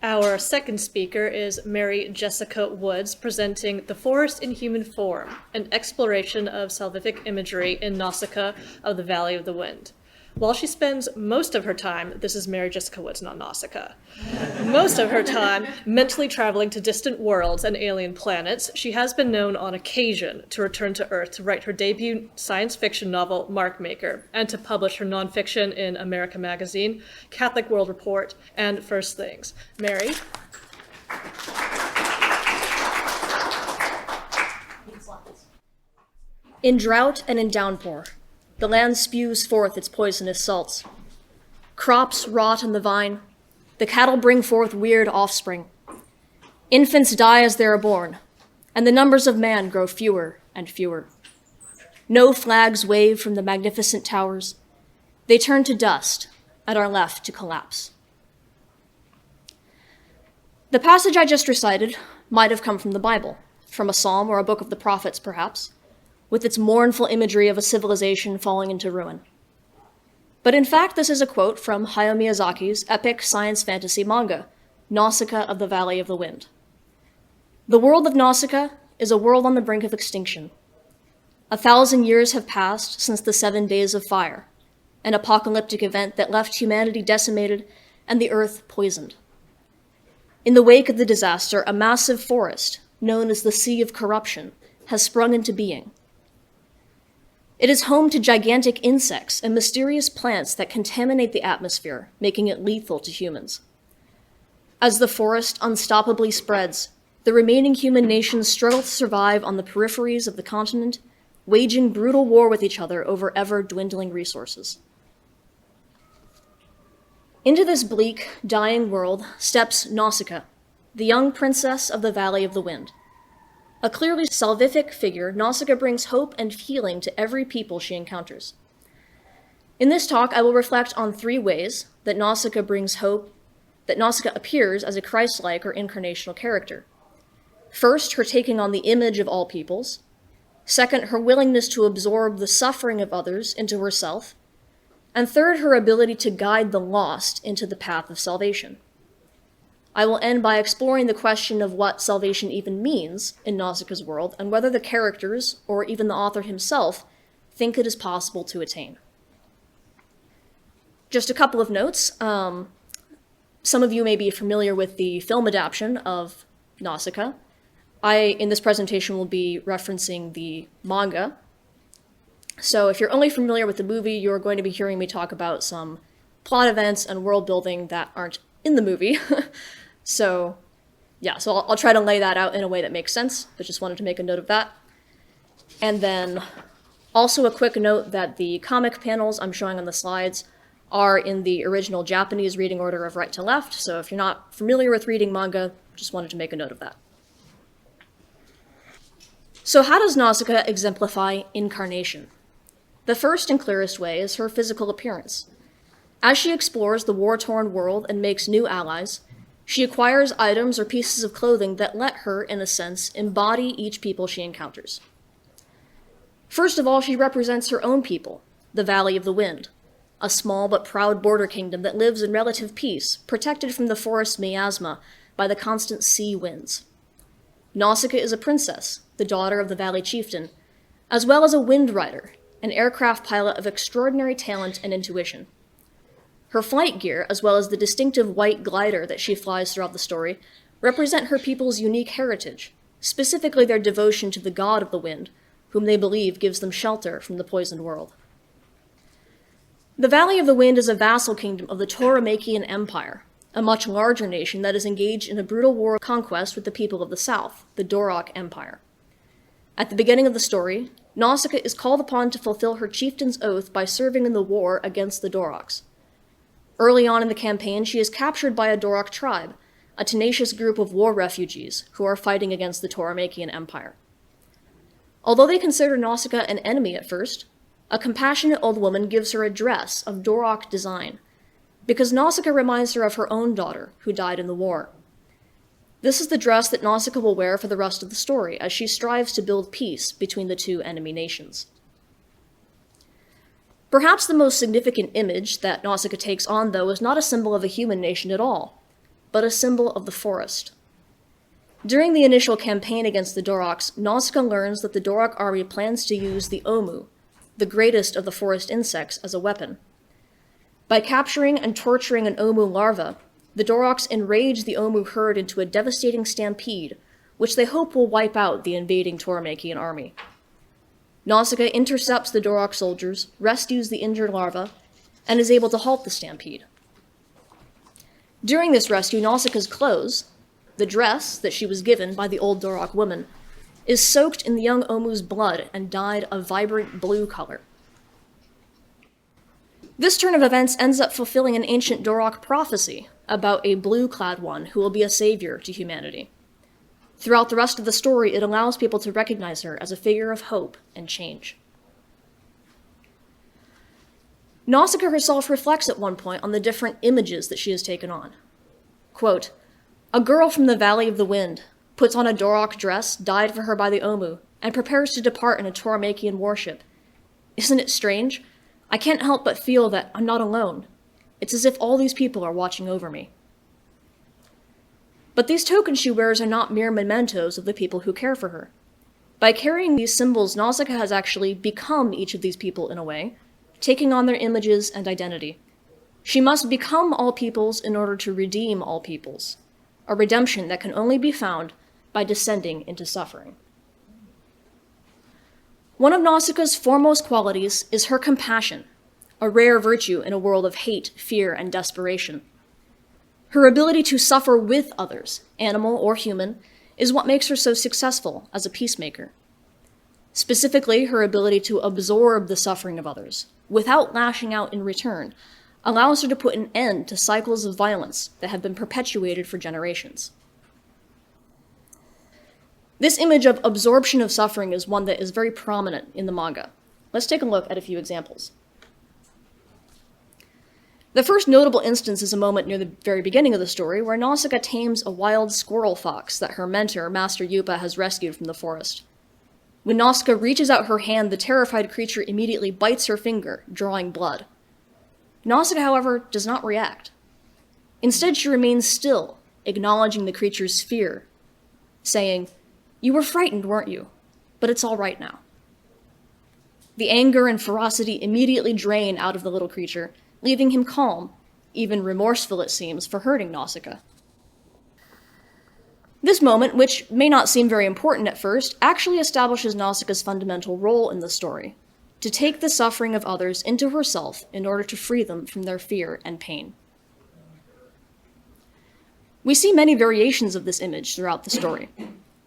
Our second speaker is Mary Jessica Woods, presenting The Forest in Human Form, an exploration of salvific imagery in Nausicaa of the Valley of the Wind. While she spends most of her time, this is Mary Jessica Woods, not Nausicaa, most of her time mentally traveling to distant worlds and alien planets, she has been known on occasion to return to Earth to write her debut science fiction novel, Markmaker, and to publish her nonfiction in America Magazine, Catholic World Report, and First Things. Mary? In drought and in downpour, the land spews forth its poisonous salts. Crops rot in the vine. The cattle bring forth weird offspring. Infants die as they are born, and the numbers of man grow fewer and fewer. No flags wave from the magnificent towers. They turn to dust and are left to collapse. The passage I just recited might have come from the Bible, from a psalm or a book of the prophets, perhaps, with its mournful imagery of a civilization falling into ruin. But in fact, this is a quote from Hayao Miyazaki's epic science fantasy manga, Nausicaa of the Valley of the Wind. The world of Nausicaa is a world on the brink of extinction. 1,000 years have passed since the 7 days of fire, an apocalyptic event that left humanity decimated and the earth poisoned. In the wake of the disaster, a massive forest, known as the Sea of Corruption, has sprung into being. It is home to gigantic insects and mysterious plants that contaminate the atmosphere, making it lethal to humans. As the forest unstoppably spreads, the remaining human nations struggle to survive on the peripheries of the continent, waging brutal war with each other over ever-dwindling resources. Into this bleak, dying world steps Nausicaa, the young princess of the Valley of the Wind. A clearly salvific figure, Nausicaa brings hope and healing to every people she encounters. In this talk, I will reflect on 3 ways that Nausicaa brings hope, that Nausicaa appears as a Christ-like or incarnational character. First, her taking on the image of all peoples. Second, her willingness to absorb the suffering of others into herself. And third, her ability to guide the lost into the path of salvation. I will end by exploring the question of what salvation even means in Nausicaa's world, and whether the characters, or even the author himself, think it is possible to attain. Just a couple of notes. Some of you may be familiar with the film adaptation of Nausicaa. In this presentation, will be referencing the manga. So if you're only familiar with the movie, you're going to be hearing me talk about some plot events and world building that aren't in the movie. So I'll try to lay that out in a way that makes sense, but just wanted to make a note of that. And then also a quick note that the comic panels I'm showing on the slides are in the original Japanese reading order of right to left, so if you're not familiar with reading manga, just wanted to make a note of that. So how does Nausicaa exemplify incarnation? The first and clearest way is her physical appearance. As she explores the war-torn world and makes new allies, she acquires items or pieces of clothing that let her, in a sense, embody each people she encounters. First of all, she represents her own people, the Valley of the Wind, a small but proud border kingdom that lives in relative peace, protected from the forest miasma by the constant sea winds. Nausicaa is a princess, the daughter of the valley chieftain, as well as a wind rider, an aircraft pilot of extraordinary talent and intuition. Her flight gear, as well as the distinctive white glider that she flies throughout the story, represent her people's unique heritage, specifically their devotion to the god of the wind, whom they believe gives them shelter from the poisoned world. The Valley of the Wind is a vassal kingdom of the Tauromachan Empire, a much larger nation that is engaged in a brutal war of conquest with the people of the south, the Dorok Empire. At the beginning of the story, Nausicaa is called upon to fulfill her chieftain's oath by serving in the war against the Doroks. Early on in the campaign, she is captured by a Dorok tribe, a tenacious group of war refugees who are fighting against the Tauromachan Empire. Although they consider Nausicaa an enemy at first, a compassionate old woman gives her a dress of Dorok design, because Nausicaa reminds her of her own daughter, who died in the war. This is the dress that Nausicaa will wear for the rest of the story, as she strives to build peace between the 2 enemy nations. Perhaps the most significant image that Nausicaa takes on, though, is not a symbol of a human nation at all. but a symbol of the forest. During the initial campaign against the Doroks, Nausicaa learns that the Dorok army plans to use the Omu, the greatest of the forest insects, as a weapon. By capturing and torturing an Omu larva, the Doroks enrage the Omu herd into a devastating stampede, which they hope will wipe out the invading Toromachian army. Nausicaa intercepts the Dorok soldiers, rescues the injured larva, and is able to halt the stampede. During this rescue, Nausicaa's clothes, the dress that she was given by the old Dorok woman, is soaked in the young Omu's blood and dyed a vibrant blue color. This turn of events ends up fulfilling an ancient Dorok prophecy about a blue-clad one who will be a savior to humanity. Throughout the rest of the story, it allows people to recognize her as a figure of hope and change. Nausicaa herself reflects at one point on the different images that she has taken on. Quote, "A girl from the Valley of the Wind puts on a Dorok dress dyed for her by the Omu and prepares to depart in a Toromachian warship. Isn't it strange? I can't help but feel that I'm not alone. It's as if all these people are watching over me." But these tokens she wears are not mere mementos of the people who care for her. By carrying these symbols, Nausicaa has actually become each of these people in a way, taking on their images and identity. She must become all peoples in order to redeem all peoples, a redemption that can only be found by descending into suffering. One of Nausicaa's foremost qualities is her compassion, a rare virtue in a world of hate, fear, and desperation. Her ability to suffer with others, animal or human, is what makes her so successful as a peacemaker. Specifically, her ability to absorb the suffering of others, without lashing out in return, allows her to put an end to cycles of violence that have been perpetuated for generations. This image of absorption of suffering is one that is very prominent in the manga. Let's take a look at a few examples. The first notable instance is a moment near the very beginning of the story where Nausicaa tames a wild squirrel fox that her mentor, Master Yupa, has rescued from the forest. When Nausicaa reaches out her hand, the terrified creature immediately bites her finger, drawing blood. Nausicaa, however, does not react. Instead, she remains still, acknowledging the creature's fear, saying, "You were frightened, weren't you? But it's all right now." The anger and ferocity immediately drain out of the little creature, leaving him calm, even remorseful it seems, for hurting Nausicaa. This moment, which may not seem very important at first, actually establishes Nausicaa's fundamental role in the story, to take the suffering of others into herself in order to free them from their fear and pain. We see many variations of this image throughout the story.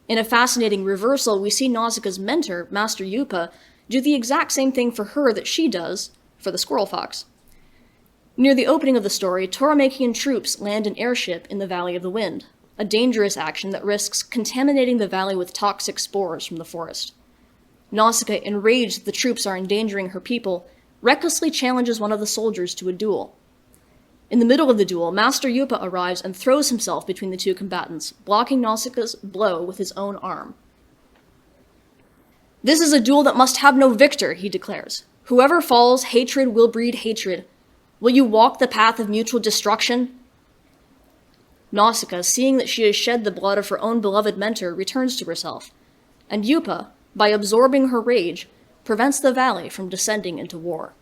In a fascinating reversal, we see Nausicaa's mentor, Master Yupa, do the exact same thing for her that she does for the squirrel fox. Near the opening of the story, Toromachian troops land an airship in the Valley of the Wind, a dangerous action that risks contaminating the valley with toxic spores from the forest. Nausicaa, enraged that the troops are endangering her people, recklessly challenges one of the soldiers to a duel. In the middle of the duel, Master Yupa arrives and throws himself between the two combatants, blocking Nausicaa's blow with his own arm. "This is a duel that must have no victor," he declares. "Whoever falls, hatred will breed hatred. Will you walk the path of mutual destruction?" Nausicaa, seeing that she has shed the blood of her own beloved mentor, returns to herself, and Yupa, by absorbing her rage, prevents the valley from descending into war.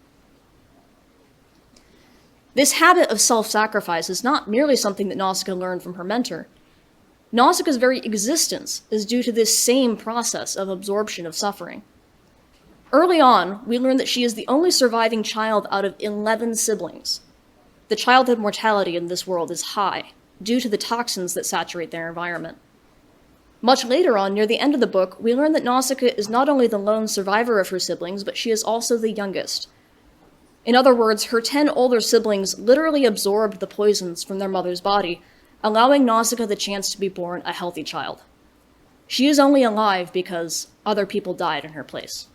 This habit of self-sacrifice is not merely something that Nausicaa learned from her mentor. Nausicaa's very existence is due to this same process of absorption of suffering. Early on, we learn that she is the only surviving child out of 11 siblings. The childhood mortality in this world is high, due to the toxins that saturate their environment. Much later on, near the end of the book, we learn that Nausicaa is not only the lone survivor of her siblings, but she is also the youngest. In other words, her 10 older siblings literally absorbed the poisons from their mother's body, allowing Nausicaa the chance to be born a healthy child. She is only alive because other people died in her place.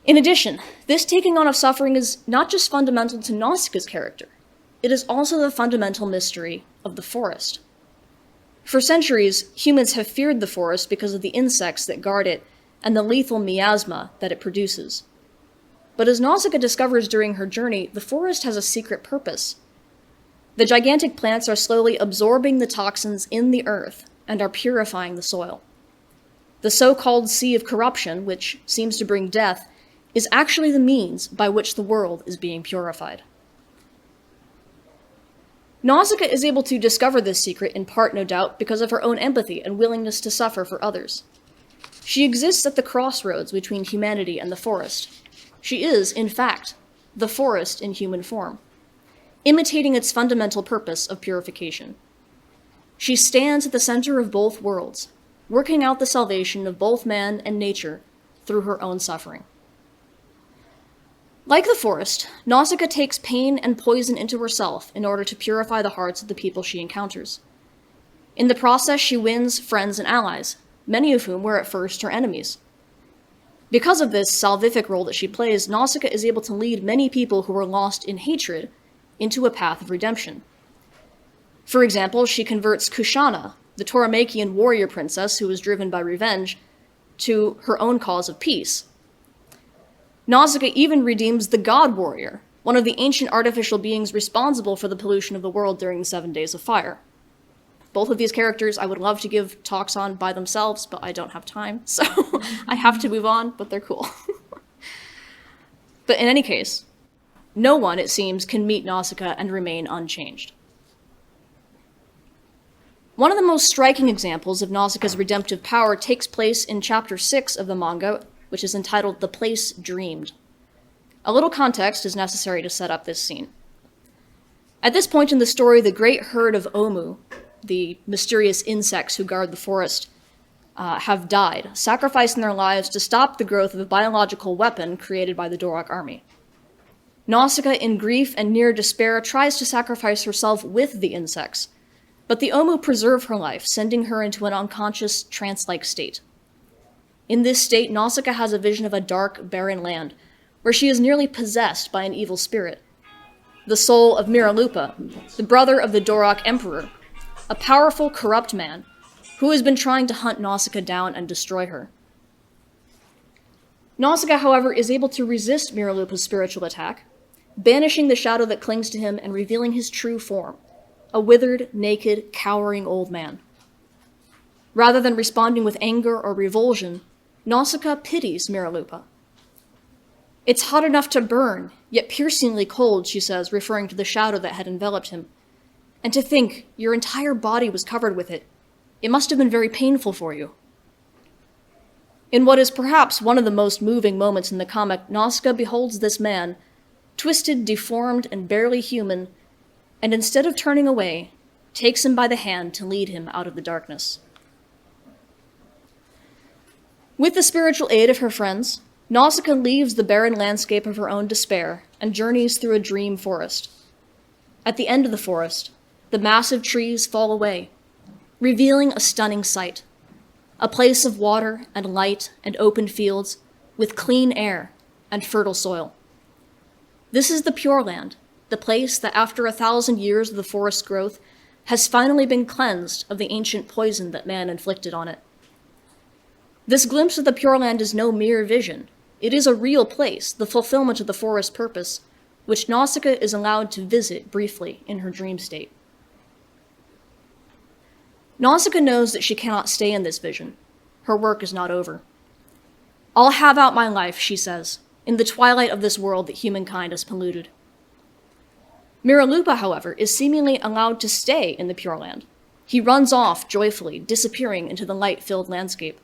In addition, this taking on of suffering is not just fundamental to Nausicaa's character, it is also the fundamental mystery of the forest. For centuries, humans have feared the forest because of the insects that guard it and the lethal miasma that it produces. But as Nausicaa discovers during her journey, the forest has a secret purpose. The gigantic plants are slowly absorbing the toxins in the earth and are purifying the soil. The so-called Sea of Corruption, which seems to bring death, is actually the means by which the world is being purified. Nausicaa is able to discover this secret in part, no doubt, because of her own empathy and willingness to suffer for others. She exists at the crossroads between humanity and the forest. She is, in fact, the forest in human form, imitating its fundamental purpose of purification. She stands at the center of both worlds, working out the salvation of both man and nature through her own suffering. Like the forest, Nausicaa takes pain and poison into herself in order to purify the hearts of the people she encounters. In the process, she wins friends and allies, many of whom were at first her enemies. Because of this salvific role that she plays, Nausicaa is able to lead many people who were lost in hatred into a path of redemption. For example, she converts Kushana, the Toramachian warrior princess who was driven by revenge, to her own cause of peace. Nausicaa even redeems the God Warrior, one of the ancient artificial beings responsible for the pollution of the world during the 7 days of fire. Both of these characters I would love to give talks on by themselves, but I don't have time, so I have to move on, but they're cool. But in any case, no one, it seems, can meet Nausicaa and remain unchanged. One of the most striking examples of Nausicaa's redemptive power takes place in chapter 6 of the manga, which is entitled The Place Dreamed. A little context is necessary to set up this scene. At this point in the story, the great herd of Omu, the mysterious insects who guard the forest, have died, sacrificing their lives to stop the growth of a biological weapon created by the Dorok army. Nausicaa, in grief and near despair, tries to sacrifice herself with the insects, but the Omu preserve her life, sending her into an unconscious, trance-like state. In this state, Nausicaa has a vision of a dark, barren land, where she is nearly possessed by an evil spirit. The soul of Miralupa, the brother of the Dorok emperor, a powerful, corrupt man, who has been trying to hunt Nausicaa down and destroy her. Nausicaa, however, is able to resist Miralupa's spiritual attack, banishing the shadow that clings to him and revealing his true form, a withered, naked, cowering old man. Rather than responding with anger or revulsion, Nausicaa pities Miralupa. "It's hot enough to burn, yet piercingly cold," she says, referring to the shadow that had enveloped him. "And to think your entire body was covered with it. It must have been very painful for you." In what is perhaps one of the most moving moments in the comic, Nausicaa beholds this man, twisted, deformed, and barely human, and instead of turning away, takes him by the hand to lead him out of the darkness. With the spiritual aid of her friends, Nausicaa leaves the barren landscape of her own despair and journeys through a dream forest. At the end of the forest, the massive trees fall away, revealing a stunning sight, a place of water and light and open fields with clean air and fertile soil. This is the Pure Land, the place that after 1,000 years of the forest's growth has finally been cleansed of the ancient poison that man inflicted on it. This glimpse of the Pure Land is no mere vision. It is a real place, the fulfillment of the forest's purpose, which Nausicaa is allowed to visit briefly in her dream state. Nausicaa knows that she cannot stay in this vision. Her work is not over. "I'll have out my life," she says, "in the twilight of this world that humankind has polluted." Miralupa, however, is seemingly allowed to stay in the Pure Land. He runs off joyfully, disappearing into the light-filled landscape.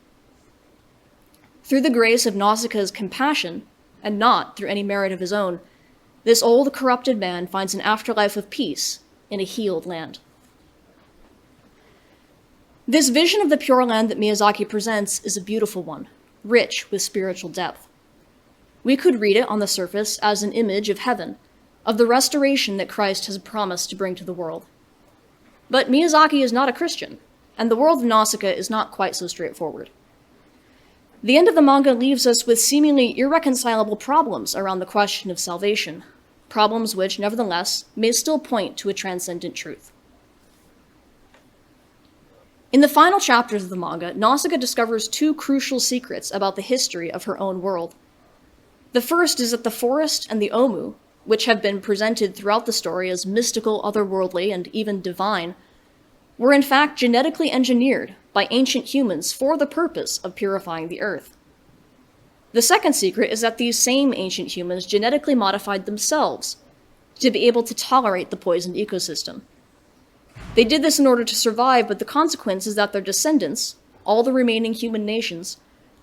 Through the grace of Nausicaa's compassion, and not through any merit of his own, this old, corrupted man finds an afterlife of peace in a healed land. This vision of the Pure Land that Miyazaki presents is a beautiful one, rich with spiritual depth. We could read it on the surface as an image of heaven, of the restoration that Christ has promised to bring to the world. But Miyazaki is not a Christian, and the world of Nausicaa is not quite so straightforward. The end of the manga leaves us with seemingly irreconcilable problems around the question of salvation, problems which, nevertheless, may still point to a transcendent truth. In the final chapters of the manga, Nausicaa discovers two crucial secrets about the history of her own world. The first is that the forest and the Omu, which have been presented throughout the story as mystical, otherworldly, and even divine, were in fact genetically engineered by ancient humans for the purpose of purifying the earth. The second secret is that these same ancient humans genetically modified themselves to be able to tolerate the poisoned ecosystem. They did this in order to survive, but the consequence is that their descendants, all the remaining human nations,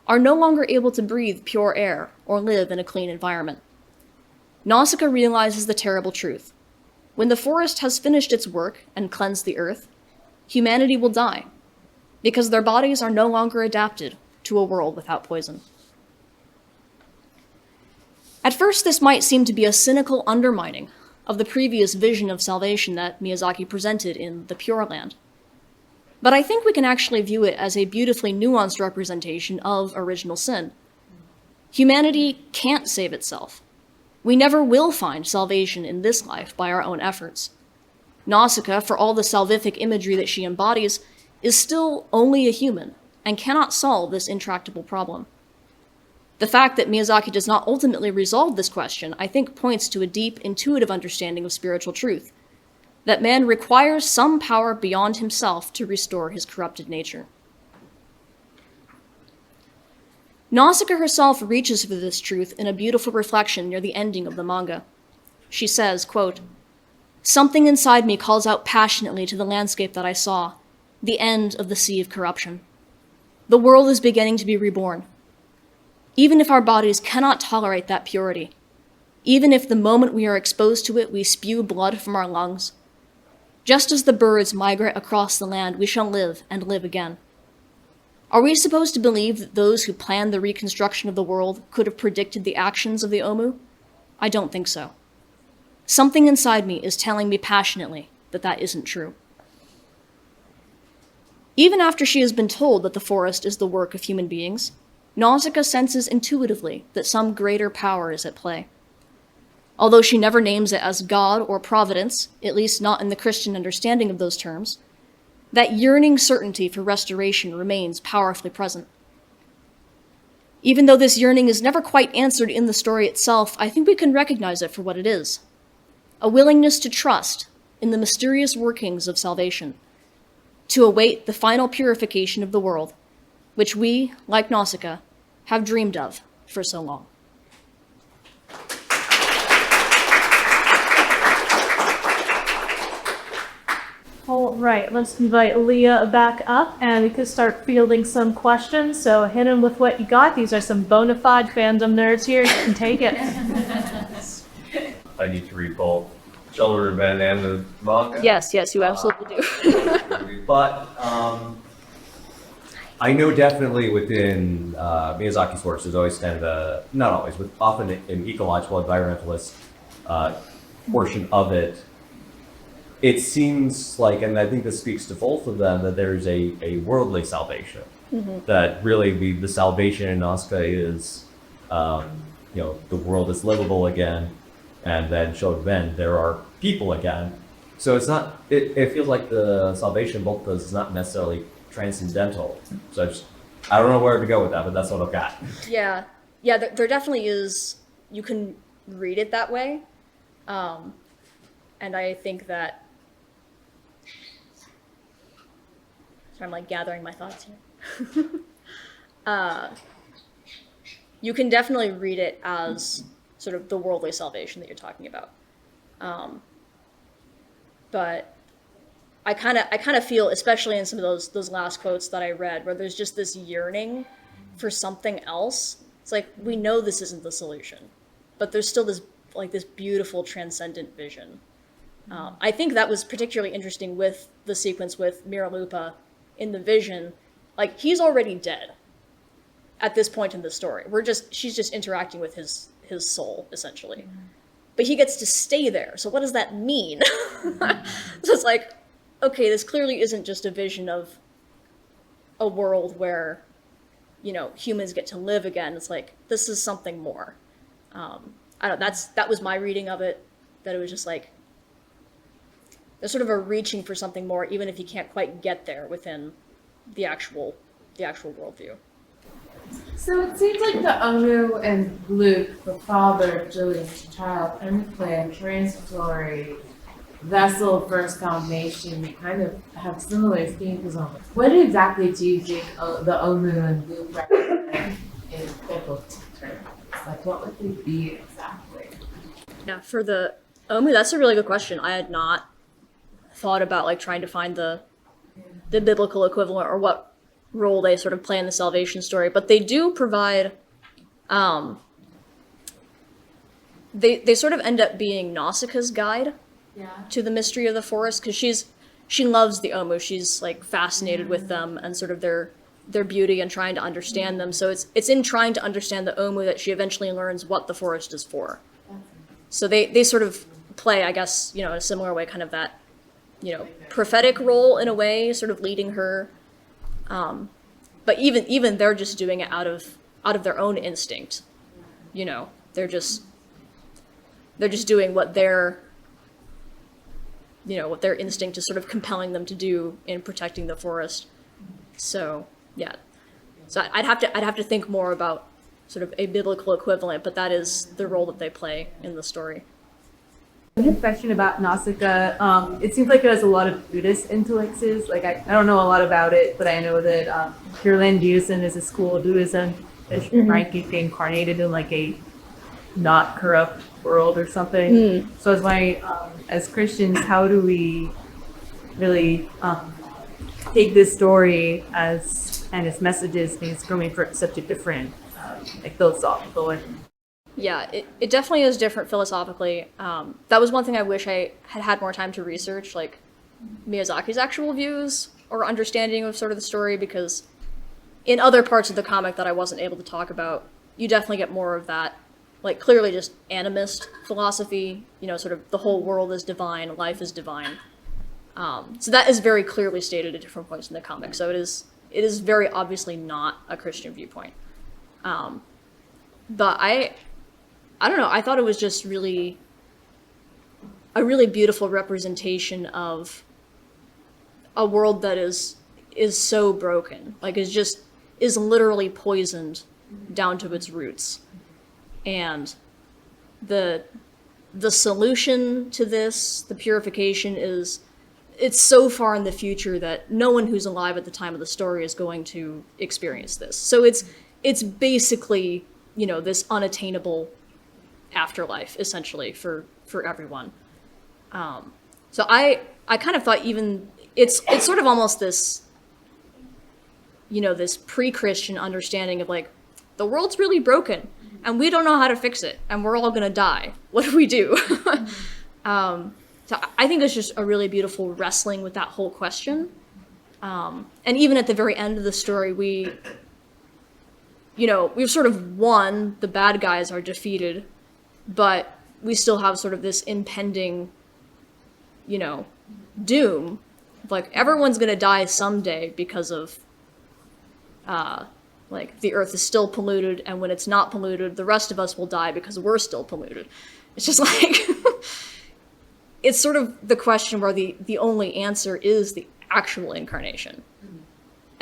are no longer able to breathe pure air or live in a clean environment. Nausicaa realizes the terrible truth. When the forest has finished its work and cleansed the earth, humanity will die, because their bodies are no longer adapted to a world without poison. At first, this might seem to be a cynical undermining of the previous vision of salvation that Miyazaki presented in The Pure Land. But I think we can actually view it as a beautifully nuanced representation of original sin. Humanity can't save itself. We never will find salvation in this life by our own efforts. Nausicaa, for all the salvific imagery that she embodies, is still only a human and cannot solve this intractable problem. The fact that Miyazaki does not ultimately resolve this question, I think, points to a deep, intuitive understanding of spiritual truth, that man requires some power beyond himself to restore his corrupted nature. Nausicaa herself reaches for this truth in a beautiful reflection near the ending of the manga. She says, quote, "Something inside me calls out passionately to the landscape that I saw, the end of the sea of corruption. The world is beginning to be reborn. Even if our bodies cannot tolerate that purity, even if the moment we are exposed to it we spew blood from our lungs, just as the birds migrate across the land, we shall live and live again. Are we supposed to believe that those who planned the reconstruction of the world could have predicted the actions of the Omu? I don't think so. Something inside me is telling me passionately that that isn't true." Even after she has been told that the forest is the work of human beings, Nausicaa senses intuitively that some greater power is at play. Although she never names it as God or providence, at least not in the Christian understanding of those terms, that yearning certainty for restoration remains powerfully present. Even though this yearning is never quite answered in the story itself, I think we can recognize it for what it is: a willingness to trust in the mysterious workings of salvation, to await the final purification of the world, which we, like Nausicaa, have dreamed of for so long. All right, let's invite Leah back up and we can start fielding some questions. So hit him with what you got. These are some bona fide fandom nerds here. You can take it. I need to read both Children of Men and the manga. Yes, you absolutely do. But I know definitely within Miyazaki's works, there's always kind of a, not always, but often an ecological environmentalist portion of it. It seems like, and I think this speaks to both of them, that there's a worldly salvation. Mm-hmm. That really the salvation in Nausicaa is, the world is livable again, and then Children of Men, there are people again. So it's not, it feels like the salvation both of those is not necessarily transcendental. So I don't know where to go with that, but that's what I've got. Yeah, there definitely is, you can read it that way. And I think that, so I'm like gathering my thoughts here. You can definitely read it as sort of the worldly salvation that you're talking about. But I kind of feel, especially in some of those last quotes that I read, where there's just this yearning for something else. It's like, we know this isn't the solution, but there's still this beautiful transcendent vision. I think that was particularly interesting with the sequence with Miralupa in the vision. Like, he's already dead at this point in the story. She's just interacting with his soul, essentially. Mm-hmm. But he gets to stay there. So what does that mean? So it's like, okay, this clearly isn't just a vision of a world where, humans get to live again. It's like, this is something more. I don't know, that was my reading of it, that it was just like, there's sort of a reaching for something more, even if you can't quite get there within the actual worldview. So it seems like the Onu and Luke, the father of Julian's child, play a transitory vessel first combination. They kind of have similar themes. What exactly do you think the Onu and Luke represent in biblical terms? Like, what would they be exactly? Yeah, for the Omu, that's a really good question. I had not thought about like trying to find the biblical equivalent or what role they sort of play in the salvation story, but they do provide they sort of end up being Nausicaa's guide to the mystery of the forest, because she loves the Omu. She's like fascinated with them and sort of their beauty and trying to understand them. So it's in trying to understand the Omu that she eventually learns what the forest is for. So they sort of play, I guess, in a similar way, kind of that, prophetic role in a way, sort of leading her. But even they're just doing it out of their own instinct. They're just doing what their instinct is sort of compelling them to do in protecting the forest. So yeah, so I'd have to think more about sort of a biblical equivalent, but that is the role that they play in the story. I have a question about Nausicaa. It seems like it has a lot of Buddhist influences. Like I don't know a lot about it, but I know that Pure Land Buddhism is a school of Buddhism that's reincarnated in like a not corrupt world or something. So as as Christians, how do we really take this story and its messages being coming for such a different philosophical and Yeah, it definitely is different philosophically. That was one thing I wish I had more time to research, like Miyazaki's actual views or understanding of sort of the story, because in other parts of the comic that I wasn't able to talk about, you definitely get more of that, like clearly just animist philosophy, sort of the whole world is divine, life is divine. So that is very clearly stated at different points in the comic. So it is very obviously not a Christian viewpoint. But I don't know, I thought it was just a really beautiful representation of a world that is so broken, like is literally poisoned down to its roots. And the solution to this, the purification, it's so far in the future that no one who's alive at the time of the story is going to experience this. So it's basically, this unattainable afterlife essentially for everyone. So I kind of thought even it's sort of almost this, this pre-Christian understanding of like, the world's really broken and we don't know how to fix it and we're all gonna die. What do we do? So I think it's just a really beautiful wrestling with that whole question. And even at the very end of the story, we've sort of won, the bad guys are defeated, but we still have sort of this impending, doom. Like, everyone's gonna die someday because of, like, the earth is still polluted, and when it's not polluted, the rest of us will die because we're still polluted. It's just like, it's sort of the question where the only answer is the actual incarnation.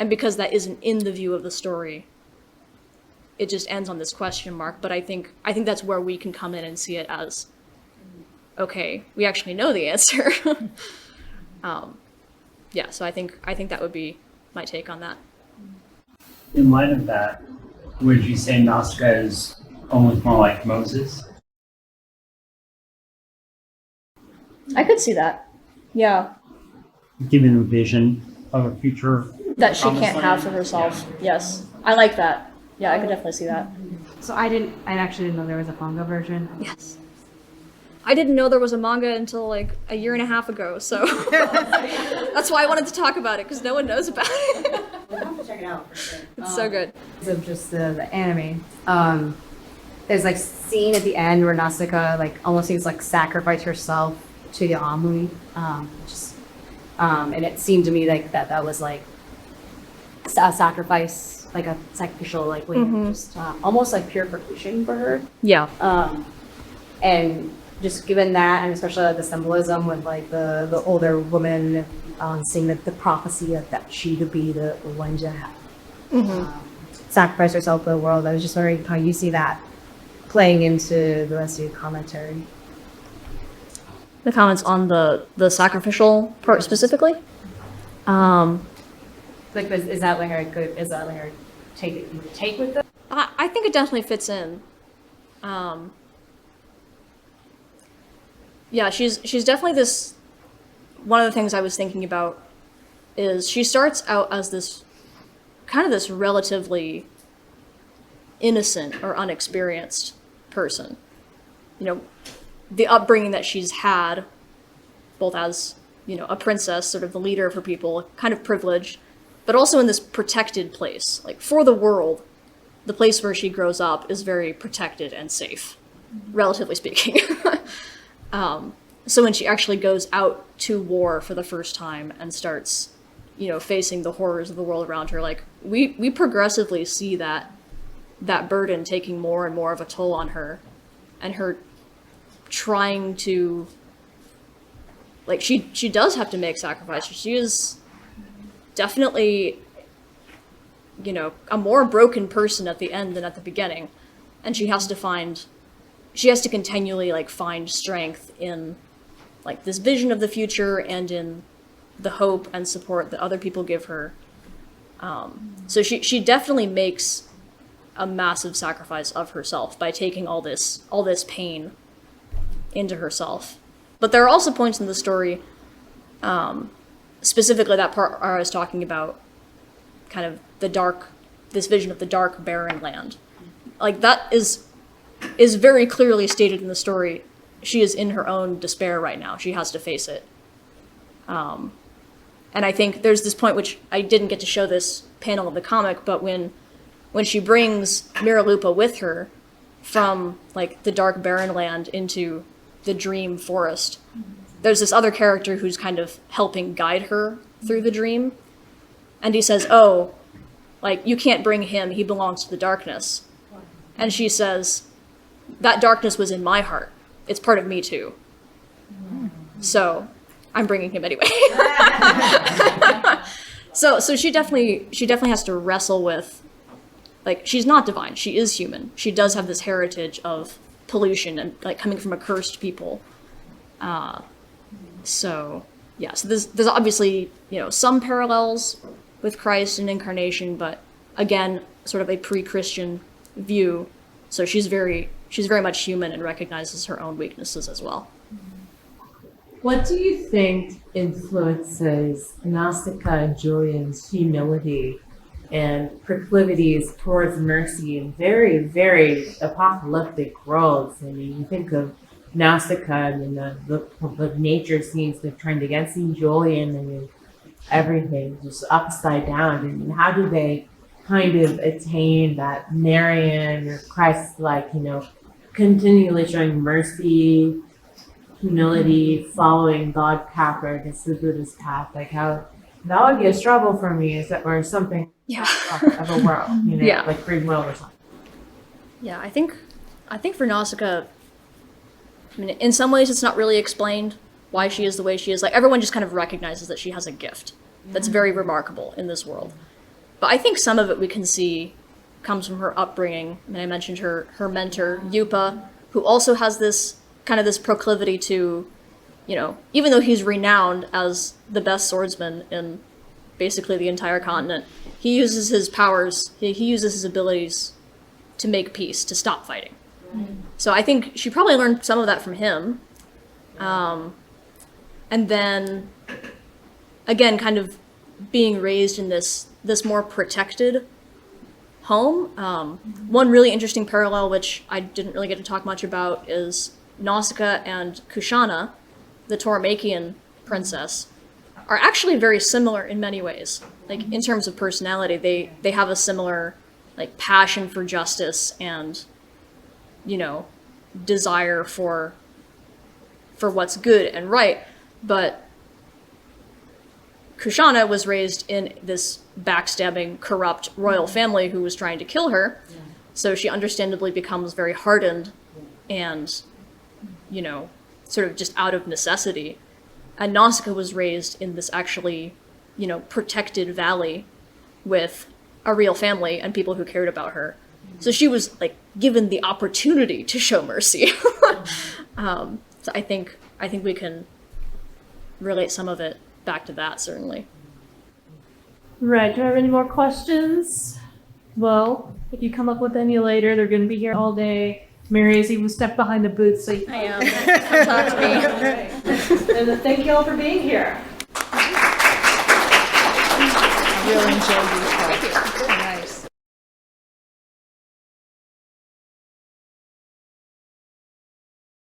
And because that isn't in the view of the story, it just ends on this question mark. But I think that's where we can come in and see it as, okay, we actually know the answer. Yeah, so I think that would be my take on that. In light of that, would you say Nausicaa is almost more like Moses? I could see that. Yeah. Given a vision of a future That she promised can't have for land? herself. Yes. I like that. Yeah, I could definitely see that. So I actually didn't know there was a manga version. Yes. I didn't know there was a manga until like a year and a half ago, so that's why I wanted to talk about it, because no one knows about it. We'll have to check it out for sure. It's so good. Of just the anime. There's like scene at the end where Nausicaa like almost seems like sacrifice herself to the Amui. And it seemed to me like that was like a sacrifice, like a sacrificial like way, just almost like purification for her. Yeah. And just given that, and especially like the symbolism with like the older woman seeing the prophecy of that she to be the one to have sacrifice herself for the world. I was just wondering how you see that playing into the rest of your commentary. The comments on the sacrificial part specifically. Like, is that like her take with them? I think it definitely fits in. Yeah, she's definitely this. One of the things I was thinking about is she starts out as this relatively innocent or unexperienced person. You know, the upbringing that she's had, both as, you know, a princess, sort of the leader of her people, kind of privileged, but also in this protected place. Like, for the world, the place where she grows up is very protected and safe, relatively speaking. So when she actually goes out to war for the first time and starts, you know, facing the horrors of the world around her, like, we progressively see that burden taking more and more of a toll on her, and her trying to, like, she does have to make sacrifices. She is definitely, you know, a more broken person at the end than at the beginning, and she has to continually, like, find strength in, like, this vision of the future and in the hope and support that other people give her. So she definitely makes a massive sacrifice of herself by taking all this pain into herself. But there are also points in the story, specifically that part I was talking about, kind of this vision of the dark, barren land. Like, that is very clearly stated in the story. She is in her own despair right now. She has to face it. And I think there's this point, which I didn't get to show this panel of the comic, but when she brings Miralupa with her from, like, the dark barren land into the dream forest, there's this other character who's kind of helping guide her through the dream. And he says, oh, like, you can't bring him, he belongs to the darkness. And she says, that darkness was in my heart. It's part of me too. So I'm bringing him anyway. So she definitely has to wrestle with, like, she's not divine. She is human. She does have this heritage of pollution and, like, coming from a cursed people. So there's obviously, you know, some parallels with Christ and incarnation, but again, sort of a pre-Christian view. So she's very much human and recognizes her own weaknesses as well. What do you think influences Nausicaa and Julian's humility and proclivities towards mercy in very, very apocalyptic worlds? I mean, you think of Nausicaa and the nature scenes they're trying to get, seeing Julian, I mean, everything just upside down. I mean, how do they kind of attain that Marian or Christ-like, you know, continually showing mercy, humility, following God path, or I guess the Buddhist path? Like, how that would be a struggle for me, is that, or something of a world, you know, like free will or something. Yeah, I think for Nausicaa, I mean, in some ways it's not really explained why she is the way she is. Like, everyone just kind of recognizes that she has a gift that's very remarkable in this world. But I think some of it we can see comes from her upbringing. I mean, I mentioned her mentor, Yupa, who also has this proclivity to, you know, even though he's renowned as the best swordsman in basically the entire continent, he uses his powers, he uses his abilities to make peace, to stop fighting. So I think she probably learned some of that from him. And then, again, kind of being raised in this more protected home. One really interesting parallel, which I didn't really get to talk much about, is Nausicaa and Kushana, the Toramakian princess, are actually very similar in many ways. Like, in terms of personality, they have a similar, like, passion for justice and, you know, desire for what's good and right. But Kushana was raised in this backstabbing, corrupt royal family who was trying to kill her. So she understandably becomes very hardened and, you know, sort of just out of necessity. And Nausicaa was raised in this actually, you know, protected valley with a real family and people who cared about her. So she was like given the opportunity to show mercy. So I think we can relate some of it back to that, certainly. Right, do I have any more questions? Well, if you come up with any later, they're gonna be here all day. Mary is even stepped behind the booth, so you I am. Talk to me. And thank you all for being here. I really enjoyed these.